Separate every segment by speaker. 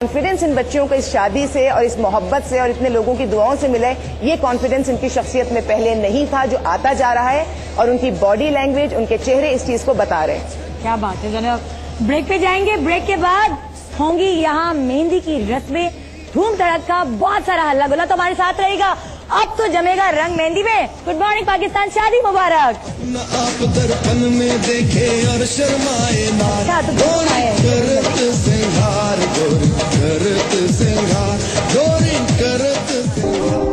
Speaker 1: Confidence in बच्चों को इस शादी से और इस मोहब्बत से और इतने लोगों की दुआओं से मिला है, ये कॉन्फिडेंस इनकी शख्सियत में पहले नहीं था, जो आता जा रहा है और उनकी बॉडी लैंग्वेज, उनके चेहरे इस चीज को बता रहे हैं।
Speaker 2: क्या बात है जनाब। ब्रेक पे जाएंगे, ब्रेक के बाद होंगी यहाँ मेहंदी की रस्में, धूम धड़का, बहुत सारा हल्ला गुल्ला तो हमारे साथ रहेगा। अब तो जमेगा रंग मेहंदी में। गुड मॉर्निंग पाकिस्तान, शादी मुबारक।
Speaker 3: न आप दर्पण में देखे और शर्माए ना, करत सिंगार गोरी करत सिंगार गोरी करत सिंगार।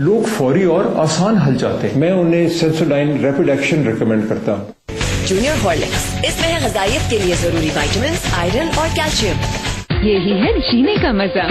Speaker 4: लोग फौरी और आसान हल चाहते हैं, मैं उन्हें सेंसोडाइन रैपिड एक्शन रिकमेंड करता हूँ।
Speaker 5: जूनियर हॉर्लिक्स, इसमें है ग़िज़ाइयत के लिए जरूरी विटामिन, आयरन और कैल्शियम।
Speaker 6: यही है जीने का मजा।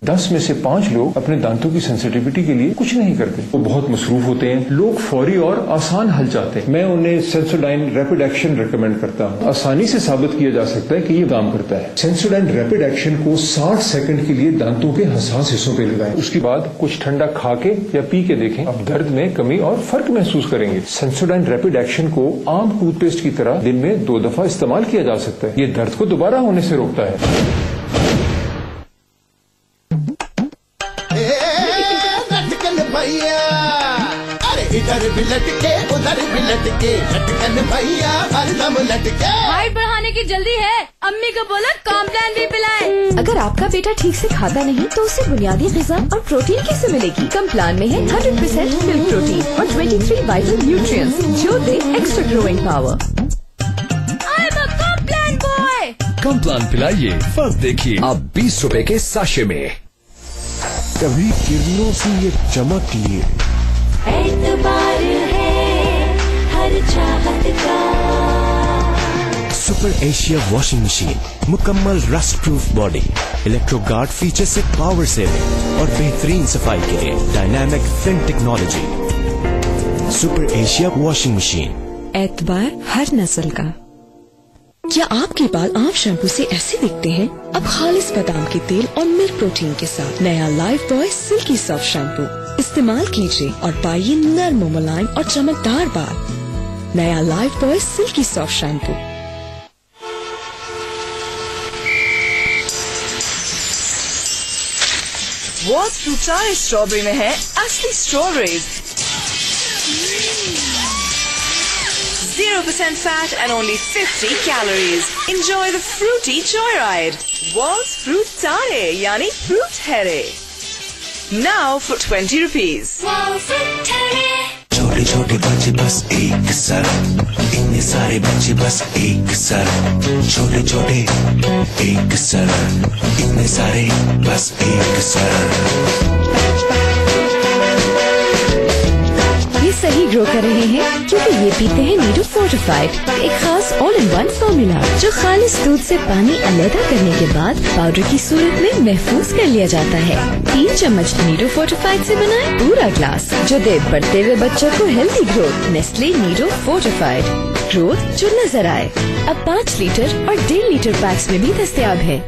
Speaker 4: 10 में से 5 लोग अपने दांतों की सेंसिटिविटी के लिए कुछ नहीं करते, वो बहुत मसरूफ होते हैं। लोग फौरी और आसान हल चाहते हैं, मैं उन्हें सेंसोडाइन रैपिड एक्शन रिकमेंड करता हूँ। आसानी से साबित किया जा सकता है कि ये काम करता है। सेंसोडाइन रैपिड एक्शन को 60 सेकंड के लिए दांतों के हसास हिस्सों पे लगाएं, उसके बाद कुछ ठंडा खा के या पी के देखें, अब दर्द में कमी और फर्क महसूस करेंगे। सेंसोडाइन रैपिड एक्शन को आम टूथपेस्ट की तरह दिन में 2 दफा इस्तेमाल किया जा सकता है। ये दर्द को दोबारा होने से रोकता है।
Speaker 3: भैया अरे इधर भी लटके उधर भी लटके, लटकन भैया हरदम लटके।
Speaker 2: हाइट बढ़ाने की जल्दी है, अम्मी को बोला कॉम्प्लान भी पिलाएं।
Speaker 5: अगर आपका बेटा ठीक से खाता नहीं तो उसे बुनियादी ग़िज़ा और प्रोटीन कैसे मिलेगी? कॉम्प्लान में है 100% मिल्क प्रोटीन और 23 वाइटल न्यूट्रिएंट्स जो दे extra growing power.
Speaker 2: I am a Complan boy.
Speaker 7: Complan पिलाइए, फर्क देखिए अब 20 रुपए के साशे में।
Speaker 8: कभी किरणों से ये चमक लिए,
Speaker 9: एतबार है हर चाहत का।
Speaker 8: सुपर एशिया वॉशिंग मशीन, मुकम्मल rust proof body, electro guard feature से पावर सेविंग और बेहतरीन सफाई के लिए dynamic fin technology. Super Asia washing machine,
Speaker 5: एतबार हर नस्ल का। क्या आपके बाल आम शैम्पू से ऐसे दिखते हैं? अब खालिस बादाम के तेल और मिल्क प्रोटीन के साथ नया Lifebuoy silky soft shampoo इस्तेमाल कीजिए और पाइए नर्म मुलायम और चमकदार बाल। नया Lifebuoy silky soft shampoo.
Speaker 10: Wall's fruit चाय स्ट्रॉबेरी में है असली strawberries, 0% fat and only 50 calories. Enjoy the fruity joyride. Walls Fruit Tare, yani fruit here. Now for 20 rupees.
Speaker 3: छोटे छोटे बच्चे बस एक सर, इतने सारे बच्चे बस एक सर। छोटे छोटे एक सर, इतने सारे बस एक सर।
Speaker 5: ये सही ग्रो कर रहे हैं क्योंकि ये पीते हैं नीडो फोर्टिफाइड, एक खास ऑल इन वन फॉर्मूला जो खालिस दूध से पानी अलग करने के बाद पाउडर की सूरत में महफूज कर लिया जाता है। 3 चम्मच नीडो फोर्टिफाइड से बनाए पूरा ग्लास जो दे बढ़ते हुए बच्चों को healthy growth. Nestle Nido fortified, growth जो नजर आए। अब 5 लीटर और 1.5 लीटर पैक्स में भी दस्तयाब है।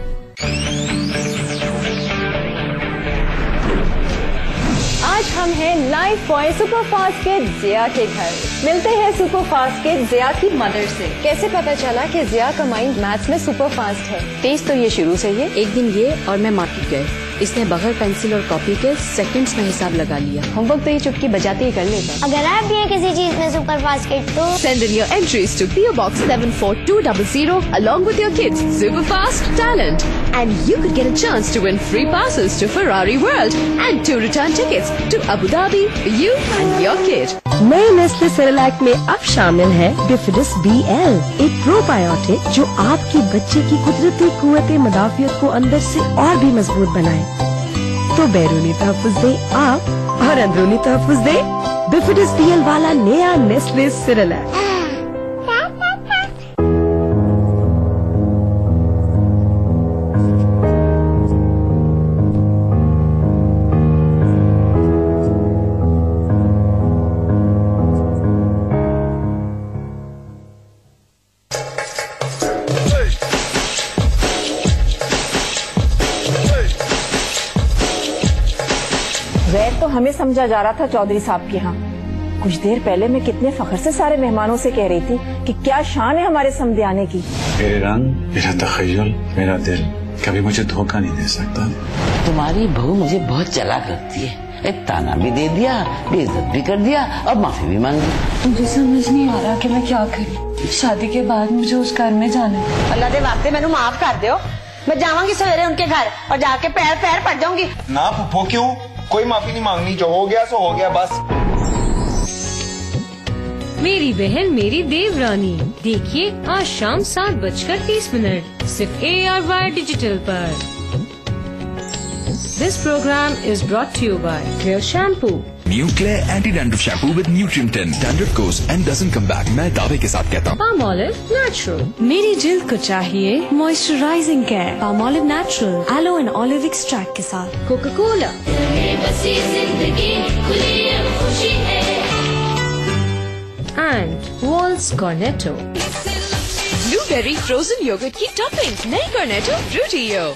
Speaker 2: आज हम हैं लाइफ बॉय सुपर फास्ट के जिया के घर। मिलते हैं सुपर फास्ट के जिया की मदर से। कैसे पता चला कि जिया का माइंड मैथ्स में सुपर फास्ट है?
Speaker 11: तेज तो ये शुरू से ही है। एक दिन ये और मैं मार्केट गए, इसने बगैर पेंसिल और कॉपी के सेकंड्स में हिसाब लगा लिया। होमवर्क तो ये चुटकी बजाते ही कर लेता।
Speaker 9: अगर आप भी हैं किसी चीज में सुपर फास्ट किड तो
Speaker 5: Send in your entries to PO Box 74200 along with your kids' super fast talent, and you could get a chance to win free passes to Ferrari World and 2 return tickets to Abu Dhabi for you and your kid.
Speaker 12: नए Nestle Cerelac में अब शामिल है bifidus BL, एक probiotic जो आपके बच्चे की कुदरती कुव्वते मदाफियत को अंदर से और भी मजबूत बनाए। तो बैरूनी तहफ़्फ़ुज़ दे आप और अंदरूनी तहफ़्फ़ुज़ दे बिफिडस BL वाला नया नेस्ले सिरेलैक।
Speaker 11: तो हमें समझा जा रहा था चौधरी साहब के यहाँ। कुछ देर पहले मैं कितने फख्र से सारे मेहमानों से कह रही थी कि क्या शान है हमारे समझ आने की।
Speaker 6: मेरे रंग, मेरा तखय्युल, मेरा दिल कभी मुझे धोखा नहीं दे सकता।
Speaker 13: तुम्हारी बहू मुझे बहुत चालाक लगती है। एक ताना भी दे दिया, बेइज्जत भी कर दिया और माफी भी मांग ली।
Speaker 14: मुझे समझ नहीं आ रहा कि मैं क्या करूं। शादी के बाद मुझे उस घर में जाना है।
Speaker 15: अल्लाह दे वास्ते मैनू माफ कर दो। मैं जावांगी सवेरे उनके घर और जाके पैर पैर पड़ जाऊंगी।
Speaker 16: ना फुफो क्यों, कोई माफी नहीं मांगनी, जो हो गया सो हो गया बस।
Speaker 17: मेरी बहन मेरी देवरानी देखिए आज शाम 7:30 सिर्फ ARY डिजिटल पर। This program is brought to you by Clear Shampoo.
Speaker 7: New Clear Anti-Dandruff Shampoo with Nutrient 10. Dandruff goes and doesn't come back. मैं दावे के साथ कहता हूँ।
Speaker 17: Palmolive Natural. मेरी जिल्द को चाहिए moisturising care. Palmolive Natural aloe and olive extract के साथ। Coca-Cola. And Waltz Cornetto.
Speaker 10: Blueberry frozen yogurt की टॉपिंग नई Cornetto Fruity Yo.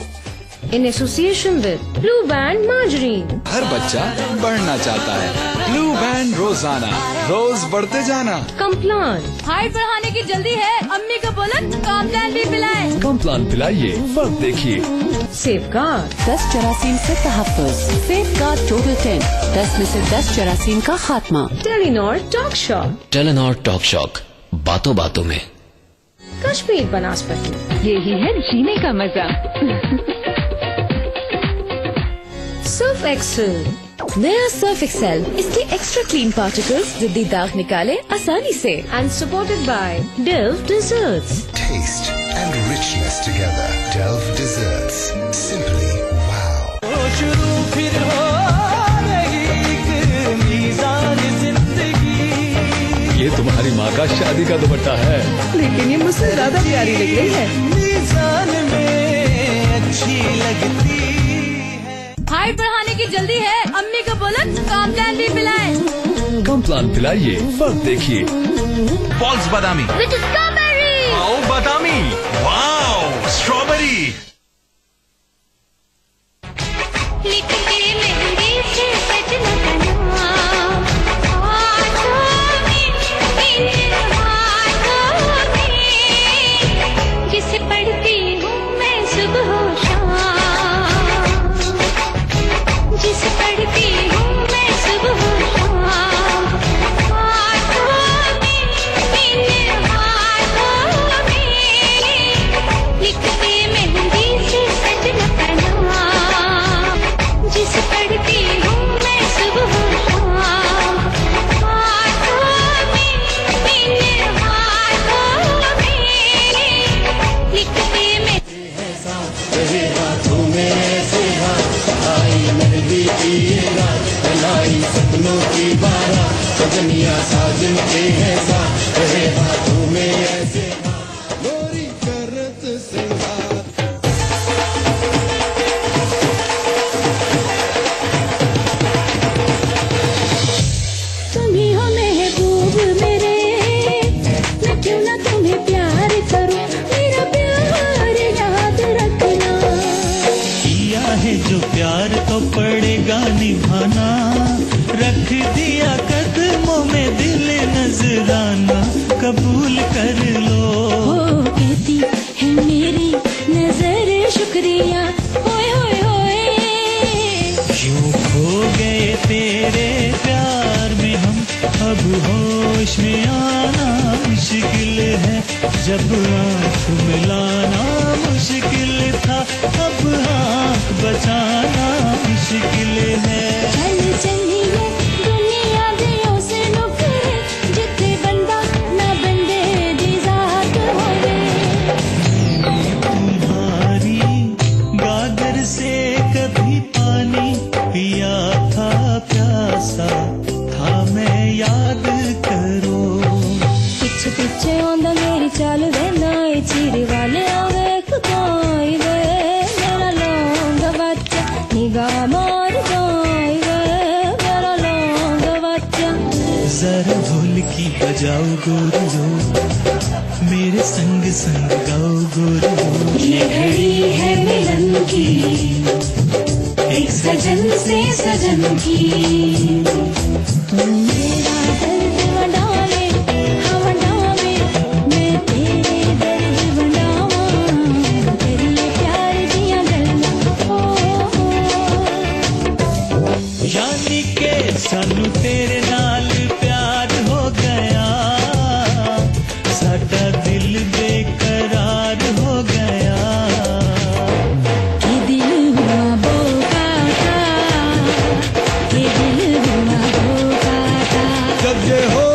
Speaker 17: In association with Blue Band Margarine.
Speaker 7: हर बच्चा बढ़ना चाहता है। ब्लू बैंड रोजाना, रोज बढ़ते जाना।
Speaker 17: Complan. हाइट बढ़ाने की जल्दी है, अम्मी को बोला कॉम्प्लान भी पिलाएं।
Speaker 7: कॉम्प्लान पिलाइए, फर्क देखिए।
Speaker 17: सेफगार्ड।
Speaker 11: 10 जरासीम से तहफ़्फ़ुज़। Safeguard total 10। 10 में से 10 जरासीम का खात्मा।
Speaker 17: Telenor talk shock.
Speaker 18: Telenor talk shock, बातों बातों में।
Speaker 17: कश्मीर बनास्पति।
Speaker 14: यही है जीने का मजा।
Speaker 17: Surf Excel.
Speaker 5: नया सर्फ एक्सेल, इसके एक्स्ट्रा क्लीन पार्टिकल्स जिद्दी दाग निकाले आसानी से।
Speaker 17: And supported by Delf desserts.
Speaker 3: Taste and richness together. Delv Desserts. Simply wow.
Speaker 19: शुरू फिर हो रही एक मीज़ान जिंदगी।
Speaker 7: ये तुम्हारी माँ का शादी का दुपट्टा है,
Speaker 12: लेकिन ये मुझसे ज्यादा प्यारी लग रही है।
Speaker 19: मीज़ान में अच्छी लगती।
Speaker 17: हाइट बढ़ाने की जल्दी है, अम्मी को बोला कॉम्प्लान भी पिलाएं।
Speaker 7: कॉम्प्लान पिलाइए, फर्क देखिए।
Speaker 20: पॉल्स बादामी। आओ बादामी, वाओ स्ट्रॉबेरी।
Speaker 9: जिसे पढ़ती हूँ मैं सुबह शाम, जिसे पढ़ती हूँ मैं सुबह शाम। लिखते मेहंदी से सजना का नाम, जिसे पढ़ती हूँ मैं सुबह शाम। लिखते
Speaker 19: तेरे हाथों में ऐसे हाथ, आई मेहंदी की ये रात, बनाई सपनों की बारात, सजनिया साजन के हैं साथ। तेरे हाथों में ऐसे हाथ, गोरी करत से
Speaker 9: तुम ही हो महबूब मेरे, मैं क्यों ना तुम्हें प्यार करूं, मेरा प्यार याद रखना।
Speaker 19: किया है जो प्यार तो पड़ेगा निभाना, रख दिया कदमों में दिल नजराना, कबूल कर लो।
Speaker 9: ओ कहती है मेरी नजर शुक्रिया, होए होए होए।
Speaker 19: क्यों खो गए तेरे प्यार में हम, अब होश में आना मुश्किल है, जब आँख मिलाना मुश्किल था, अब आँख बचाना मुश्किल है।
Speaker 9: चल चलिए दुनिया दियों से नुकरे, जिथे बंदा ना बंदे दी जात होवे।
Speaker 19: तुम्हारी गागर से कभी पानी पिया था, प्यासा था मैं जरा ढोलकी बजाओ गोरियो, मेरे संग संग गाओ गोरियो।
Speaker 9: ये घड़ी है मिलन की, एक सजन से सजन की। मेरा दर्द वंडावे, हाँ वंडावे, मैं तेरे दर्द वंडावा, तेरे प्यार दिया गल्ला।
Speaker 19: यानी के सानू तेरे नाल प्यार हो गया, साडा दिल बेकरार हो गया।
Speaker 9: कि दिल हुआ बोकाटा, कि दिल हुआ बोकाटा।
Speaker 19: जब ये हो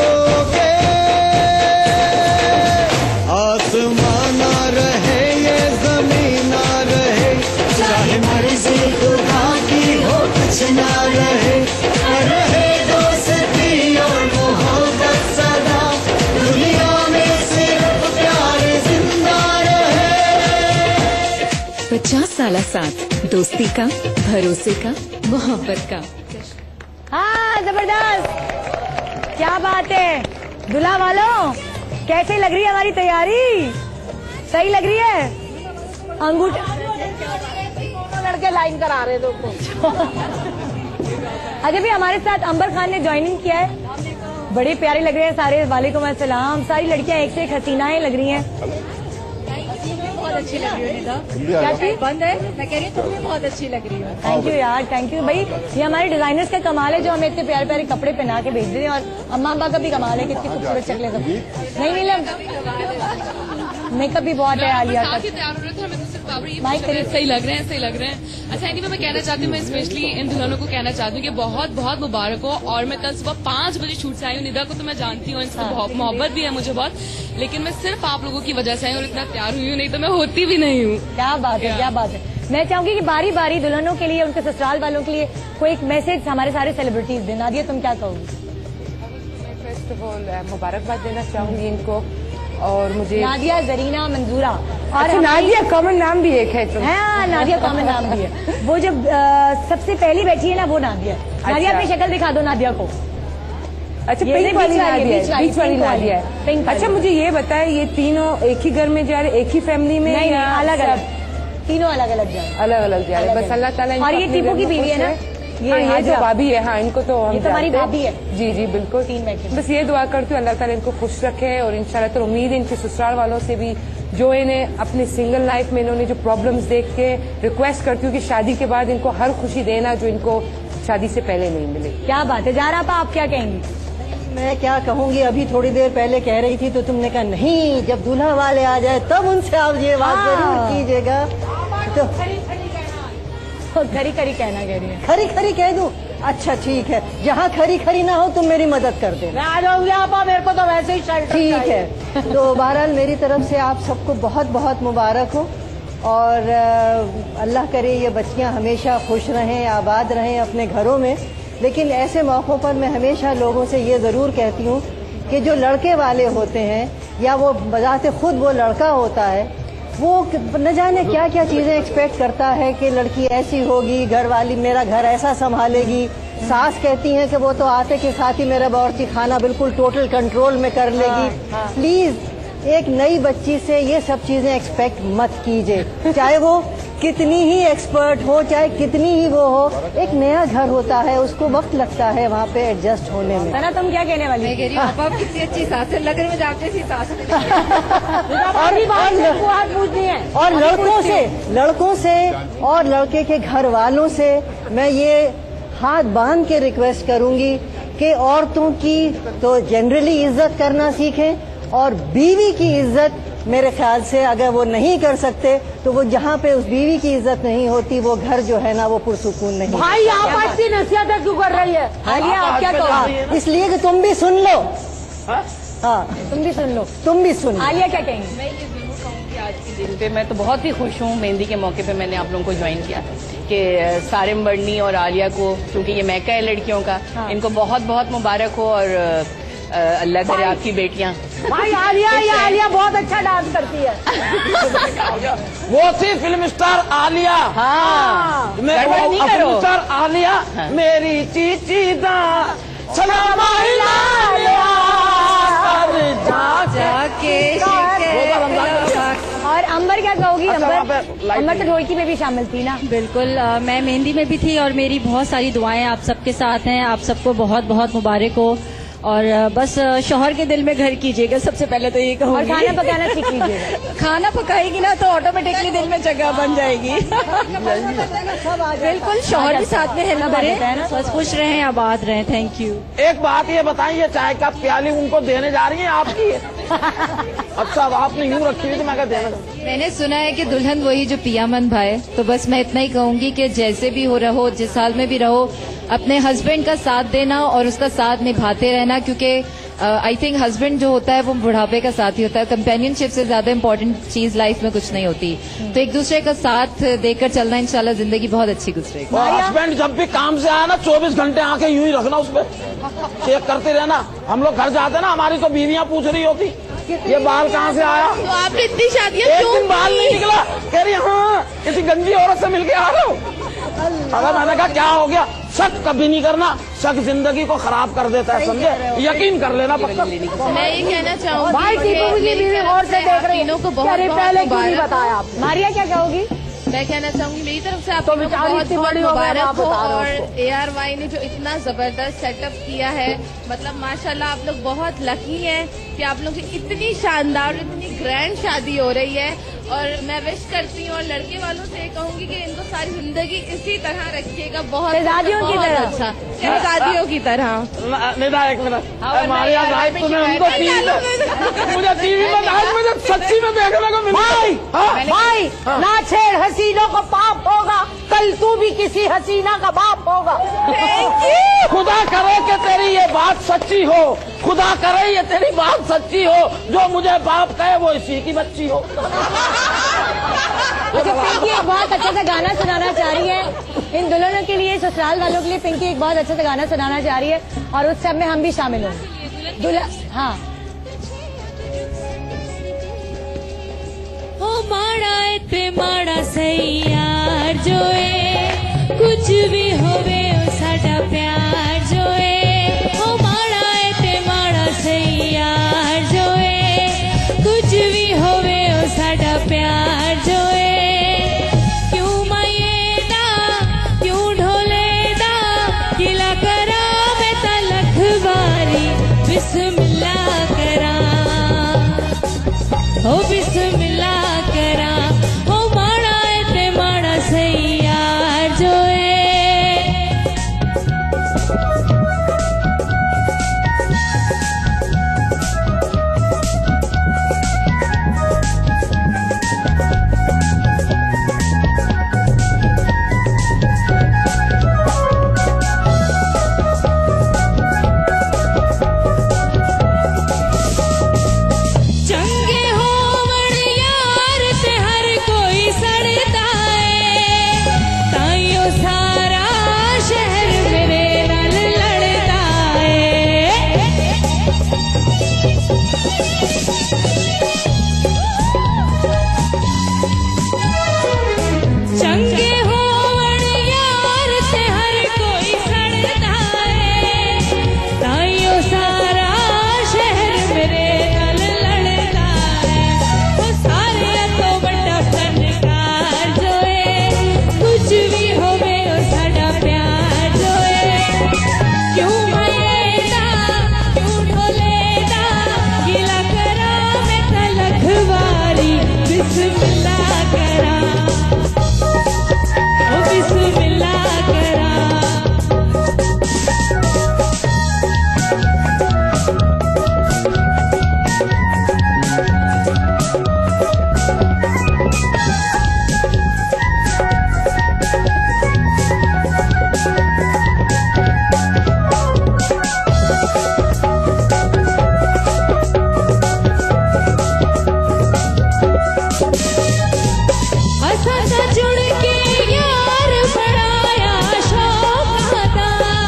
Speaker 19: गए आसमान ना रहे, ये जमीन ना रहे, चाहे मर्जी खुदा की हो कुछ ना रहे, रहे दोस्ती और मोहब्बत सदा, दुनिया में सिर्फ प्यार जिंदा रहे।
Speaker 5: 50 साल साथ, दोस्ती का, भरोसे का, मोहब्बत का।
Speaker 2: हाँ जबरदस्त, क्या बात है। दूल्हा वालों, कैसे लग रही है हमारी तैयारी? सही लग रही है? अंगूठा
Speaker 15: लड़के लाइन करा रहे थे।
Speaker 2: अजय भी हमारे साथ अंबर खान ने ज्वाइनिंग किया है। बड़े प्यारे लग रहे हैं सारे। वालेकुम अस्सलाम। सारी लड़कियां एक से एक हसीनाएं लग रही हैं।
Speaker 14: बहुत अच्छी लग रही हो निदा।
Speaker 2: क्या चीज
Speaker 14: बंद है? मैं कह रही हूँ तुम भी बहुत अच्छी लग रही हो।
Speaker 2: थैंक यू यार, थैंक यू भाई। ये हमारे डिजाइनर्स का कमाल है जो हमें इतने प्यारे प्यारे कपड़े पहना के भेज रहे हैं। और अम्मा अब्बा का भी कमाल है, कितनी खूबसूरत शक्लें सब। नहीं नीलम, मेकअप भी बहुत है आलिया का।
Speaker 21: सही लग रहे हैं, सही लग रहे हैं। अच्छा एनीवे मैं कहना चाहती हूँ, मैं स्पेशली इन दुल्हनों को कहना चाहती हूँ कि बहुत बहुत मुबारक हो। और मैं कल सुबह 5 बजे शूट से आई हूँ। निदा को तो मैं जानती हूँ, इससे मोहब्बत भी है मुझे बहुत, लेकिन मैं सिर्फ आप लोगों की वजह से आई हूँ और इतना तैयार हुई हूँ, नहीं तो मैं होती भी नहीं हूँ।
Speaker 2: क्या बात है, क्या बात है। मैं चाहूंगी कि बारी बारी दुल्हनों के लिए, उनके ससुराल वालों के लिए कोई एक मैसेज हमारे सारे सेलिब्रिटीज दें। नादिया तुम क्या कहोगी?
Speaker 1: मैं फर्स्ट ऑफ ऑल मुबारकबाद देना चाहूंगी इनको। और मुझे
Speaker 2: नादिया, जरीना, मंजूरा और
Speaker 1: अच्छा, नादिया कॉमन नाम भी एक है।
Speaker 2: हाँ, नादिया कॉमन नाम भी है। वो जब सबसे पहली बैठी है ना, वो नादिया। नादिया अपनी शक्ल दिखा दो नादिया को।
Speaker 1: अच्छा, पिंक वाली नादिया है, बीच वाली नादिया है। अच्छा मुझे ये बताए, ये तीनों एक ही घर में जा रहे, एक ही फैमिली में?
Speaker 2: नहीं, अलग अलग, तीनों अलग अलग जा रहे,
Speaker 1: अलग अलग जा रहे। बस अल्लाह ताला। और
Speaker 2: ये टीपू की बीवी है ना,
Speaker 1: ये जो भाभी है, हाँ इनको तो
Speaker 2: ये तुम्हारी भाभी है।
Speaker 1: जी जी बिल्कुल। बस ये दुआ करती हूँ अल्लाह ताला इनको खुश रखे। और इंशाल्लाह तो उम्मीद है इनके ससुराल वालों से भी, जो इन्हें अपनी सिंगल लाइफ में इन्होंने जो प्रॉब्लम्स देख के, रिक्वेस्ट करती हूँ कि शादी के बाद इनको हर खुशी देना जो इनको शादी से पहले नहीं मिले।
Speaker 2: क्या बात है। ज़हरा आपा, आप क्या कहेंगी?
Speaker 22: मैं क्या कहूँगी, अभी थोड़ी देर पहले कह रही थी तो तुमने कहा नहीं, जब दूल्हा वाले आ जाए तब उनसे आप ये बात जरूर कीजिएगा। तो
Speaker 2: खरी खरी कहना कह रही है।
Speaker 22: खरी खरी कह दूं? अच्छा ठीक है, जहाँ खरी खरी ना हो तुम मेरी मदद कर देना।
Speaker 15: मैं आ जाऊंगी आपा, मेरे को तो वैसे ही शर्ट
Speaker 22: ठीक है। तो बहरहाल मेरी तरफ से आप सबको बहुत बहुत मुबारक हो। और अल्लाह करे ये बच्चियाँ हमेशा खुश रहें, आबाद रहें अपने घरों में। लेकिन ऐसे मौक़ों पर मैं हमेशा लोगों से ये ज़रूर कहती हूँ कि जो लड़के वाले होते हैं, या वो बजाते खुद वो लड़का होता है, वो न जाने क्या क्या चीज़ें एक्सपेक्ट करता है कि लड़की ऐसी होगी, घर वाली मेरा घर ऐसा संभालेगी। सास कहती हैं कि वो तो आते के साथ ही मेरा बावर्ची खाना बिल्कुल टोटल कंट्रोल में कर लेगी। प्लीज़ एक नई बच्ची से ये सब चीज़ें एक्सपेक्ट मत कीजिए, चाहे वो कितनी ही एक्सपर्ट हो, चाहे कितनी ही वो हो। एक नया घर होता है, उसको वक्त लगता है वहाँ पे एडजस्ट होने में।
Speaker 2: सना तुम क्या कहने वाली?
Speaker 14: मैं कह रही हूँ आप कितनी अच्छी सास है, लग रही मुझे आपने सी सास है।
Speaker 22: और लड़कों से और लड़के के घर वालों से मैं ये हाथ बांध के रिक्वेस्ट करूंगी कि औरतों की तो जनरली इज्जत करना सीखें, और बीवी की इज्जत मेरे ख्याल से अगर वो नहीं कर सकते तो वो जहाँ पे उस बीवी की इज्जत नहीं होती, वो घर जो है ना वो पुरसुकून नहीं।
Speaker 15: भाई आप अच्छी नसीहत क्यों कर रही है?
Speaker 22: आलिया आप क्या कहो? इसलिए कि तुम भी सुन लो। हाँ
Speaker 2: तुम भी सुन लो,
Speaker 22: तुम भी सुन लो।
Speaker 2: आलिया क्या कहेंगी?
Speaker 11: मैं ये जरूर कहूँगी आज के दिन पे मैं तो बहुत ही खुश हूँ। मेहंदी के मौके पे मैंने आप लोगों को ज्वाइन किया कि सारिम बर्नी और आलिया को, क्योंकि ये मैका है लड़कियों का, इनको बहुत बहुत मुबारक हो। और अल्लाह करे आपकी बेटियां।
Speaker 15: भाई आलिया बहुत अच्छा डांस करती है।
Speaker 23: वो थी फिल्म स्टार आलिया।
Speaker 11: हाँ
Speaker 23: फिल्म स्टार आलिया मेरी चीची दा सलाम
Speaker 2: मैं तो ढोलकी में भी शामिल थी ना।
Speaker 4: बिल्कुल, मैं मेहंदी में भी थी और मेरी बहुत सारी दुआएं आप सबके साथ हैं। आप सबको बहुत बहुत मुबारक हो और बस शौहर के दिल में घर कीजिएगा, सबसे पहले तो ये कहूँगी।
Speaker 2: और खाना पकाना सीख लीजिएगा।
Speaker 4: खाना पकाएगी ना तो ऑटोमेटिकली दिल में जगह बन जाएगी। बिल्कुल, शौहर के साथ में है ना, बस खुश रहें, आबाद रहें। Thank you.
Speaker 23: एक बात ये बताइए, चाय का प्याली उनको देने जा रही हैं आपकी? अच्छा, आपने यूँ रखी हुई तो मैं क्या देना।
Speaker 6: मैंने सुना है कि दुल्हन वही जो पियामन भाई, तो बस मैं इतना ही कहूंगी कि जैसे भी हो रहो, जिस हाल में भी रहो, अपने हस्बैंड का साथ देना और उसका साथ निभाते रहना, क्योंकि आई थिंक हस्बैंड जो होता है वो बुढ़ापे का साथी होता है। कंपेनियनशिप से ज्यादा इम्पोर्टेंट चीज लाइफ में कुछ नहीं होती, तो एक दूसरे का साथ देकर चलना, इंशाल्लाह जिंदगी बहुत अच्छी गुजरेगी।
Speaker 23: हस्बैंड जब भी काम से आया ना 24 घंटे आके यूं ही रखना, उस पर चेक करते रहना। हम लोग घर जाते ना, हमारी तो बीवियां पूछ रही होती ये बाल कहाँ से आया।
Speaker 21: तो आपने इतनी शादियां
Speaker 23: एक
Speaker 21: क्यों
Speaker 23: दिन बाल नहीं निकला, कह रही हाँ किसी गंजी औरत से मिलके आ रहे हो। अगर मैंने कहा क्या हो गया, शक कभी नहीं करना, शक जिंदगी को खराब कर देता है, समझे, यकीन कर लेना पक्का।
Speaker 21: मैं ये कहना चाहूँगी
Speaker 2: भाई टीपू मुझे बीवी गौर से देख रही
Speaker 21: तीनों को बहुत
Speaker 2: पहले क्यों नहीं
Speaker 21: मुबारक।
Speaker 2: बताया आप? मारिया क्या कहोगी?
Speaker 21: मैं कहना चाहूंगी मेरी तरफ से आप
Speaker 2: तो
Speaker 21: लोगों को
Speaker 2: बेचारी
Speaker 21: बहुत
Speaker 2: इतनी
Speaker 21: बहुत
Speaker 2: बड़ी हो गई,
Speaker 21: मुबारक
Speaker 2: आप
Speaker 21: हो।
Speaker 2: बता रहे हो
Speaker 21: और
Speaker 2: उसको।
Speaker 21: ARY ने जो इतना जबरदस्त सेटअप किया है, मतलब माशाल्लाह आप लोग बहुत लकी हैं कि आप लोग की इतनी शानदार, इतनी ग्रैंड शादी हो रही है। और मैं विश करती हूँ और लड़के वालों से ये कहूंगी कि इनको सारी जिंदगी इसी तरह रखिएगा, बहुत
Speaker 2: शहजादियों की
Speaker 21: बहुत
Speaker 2: तरह।
Speaker 21: अच्छा, शहजादियों की तरह।
Speaker 23: निदा एक मिनट, हमारे यहाँ रात तुम्हें उनको मुझे टीवी में आज मुझे सच्ची में देखने को मिला।
Speaker 2: भाई ना छेड़, हसीनों को पाप होगा, कल तू भी किसी हसीना का बाप होगा।
Speaker 23: खुदा करे कि तेरी ये बात सच्ची हो, खुदा करे ये तेरी बात सच्ची हो, जो मुझे बाप कहे वो इसी की बच्ची हो।
Speaker 2: अच्छा, पिंकी एक बहुत अच्छा सा गाना सुनाना चाह रही है इन दुल्हनों के लिए, ससुराल वालों के लिए। पिंकी एक बहुत अच्छा सा गाना सुनाना चाह रही है और उस सब में हम भी शामिल होंगे। दुल्हन हाँ।
Speaker 9: ओ माड़ा ते माड़ा सही यार जो है, कुछ भी होवे ओ साडा प्यार जो है। ओ माड़ा ते माड़ा सही यार जो है, कुछ भी होवे ओ साडा प्यार जो है। क्यों माये दा, क्यों ढोले दा, गिला करा मैं तलख बारी बिस्मिल्लाह करा, ओ